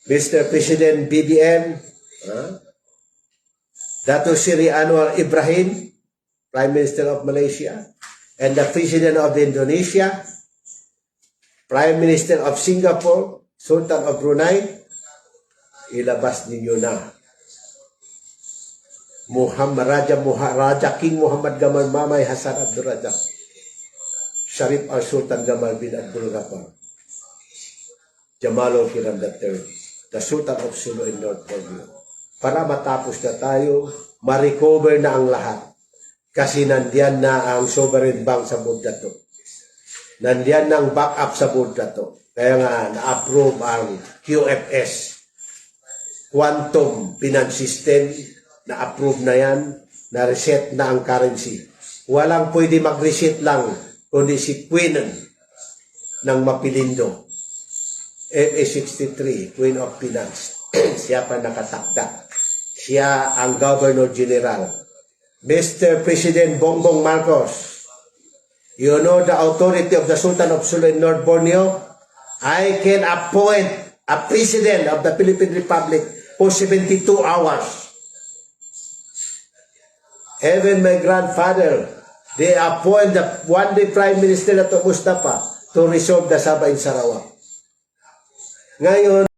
Mr. President BBM, Dato Seri Anwar Ibrahim, Prime Minister of Malaysia, and the President of Indonesia, Prime Minister of Singapore, Sultan of Brunei, ilabas ninyo na. Raja King Muhammad Gamal Mamay Hassan Abdul Razak, Sharif al-Sultan Gamal bin Abdul Ghaffar, Jamalo Kiram III, the Sultan of Sulu in North Borneo. Para matapos na tayo, ma-recover na ang lahat. Kasi nandiyan na ang sovereign bank sa Bordato. Nandiyan na ang backup sa Bordato. Kaya nga, na-approve ang QFS, Quantum Finance System, na-approve na yan, na-reset na ang currency. Walang pwede mag-reset lang, kundi si Queen ng Mapilindo. FA63, Queen of Finance. Siya pa nakatakda. Siya ang Governor General. Mr. President Bongbong Marcos, you know the authority of the Sultan of Sulu in North Borneo? I can appoint a President of the Philippine Republic for 72 hours. Even my grandfather, they appoint the one-day Prime Minister Dato' Mustafa to resolve the Sabah in Sarawak. Ngayon,